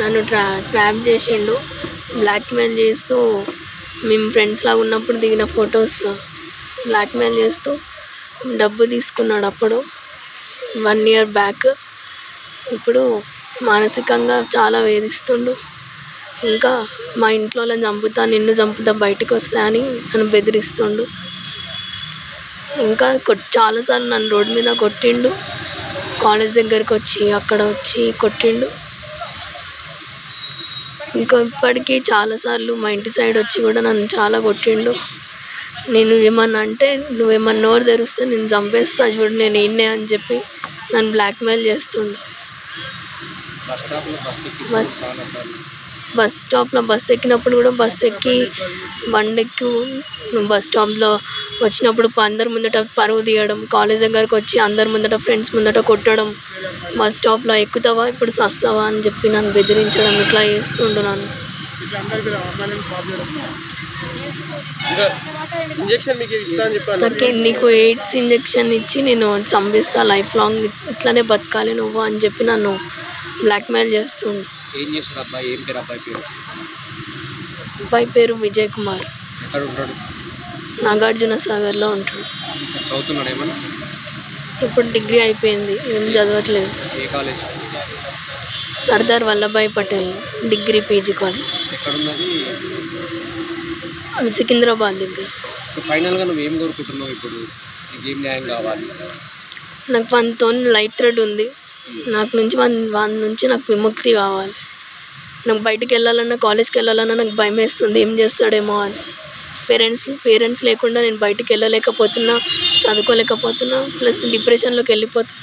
నన్ను ట్రాప్ చేసిండు. బ్లాక్మెయిల్ చేస్తూ మేము ఫ్రెండ్స్లా ఉన్నప్పుడు దిగిన ఫొటోస్ బ్లాక్మెయిల్ చేస్తూ డబ్బు తీసుకున్నాడు అప్పుడు 1 year బ్యాక్. ఇప్పుడు మానసికంగా చాలా వేధిస్తుండు. ఇంకా మా ఇంట్లో వాళ్ళని చంపుతా, నిన్ను చంపుతా, బయటకు వస్తా అని నన్ను బెదిరిస్తుండు. ఇంకా చాలాసార్లు నన్ను రోడ్డు మీద కొట్టిండు. కాలేజ్ దగ్గరికి వచ్చి అక్కడ వచ్చి కొట్టిండు. ఇంకా ఇప్పటికీ చాలాసార్లు మా ఇంటి సైడ్ వచ్చి కూడా నన్ను చాలా కొట్టిండు. నేను ఏమన్నా అంటే నువ్వేమన్నా నోరు తెరిస్తే నేను చంపేస్తా చూడు నేను ఈయన్నే అని చెప్పి నన్ను బ్లాక్మెయిల్ చేస్తుండు. బస్ స్టాప్లో బస్ ఎక్కినప్పుడు కూడా బస్ ఎక్కి బండెక్కి బస్ స్టాప్లో వచ్చినప్పుడు అందరి ముందట పరువు తీయడం, కాలేజ్ దగ్గరకు వచ్చి అందరి ముందట ఫ్రెండ్స్ ముందట కొట్టడం, బస్ స్టాప్లో ఎక్కుతావా ఇప్పుడు సస్తావా అని చెప్పి నన్ను బెదిరించడం, ఇట్లా చేస్తుండు నన్ను. నీకు ఎయిడ్స్ ఇంజెక్షన్ ఇచ్చి నేను చంపేస్తా, లైఫ్ లాంగ్ ఇట్లానే బతకాలి నువ్వు అని చెప్పి నన్ను బ్లాక్మెయిల్ చేస్తుండు. అబ్బాయి పేరు విజయ్ కుమార్. నాగార్జున సాగర్లో ఉంటాడు. ఇప్పుడు డిగ్రీ అయిపోయింది, ఏం చదవట్లేదు. Sardar Vallabhbhai Patel degree PG college, Secunderabad దగ్గర. ఫైనల్గా నువ్వు ఏం కోరుకుంటున్నావు ఇప్పుడు? ఏం న్యాయం కావాలి? నాకు మనతో లైఫ్ థ్రెడ్ ఉంది. నాకు నుంచి వాని నుంచి నాకు విముక్తి కావాలి. నాకు బయటికి వెళ్ళాలన్నా, కాలేజ్కి వెళ్ళాలన్నా నాకు భయం వేస్తుంది, ఏం చేస్తాడేమో అని. పేరెంట్స్ లేకుండా నేను బయటికి వెళ్ళలేకపోతున్నా, చదువుకోలేకపోతున్నా, ప్లస్ డిప్రెషన్లోకి వెళ్ళిపోతున్నా.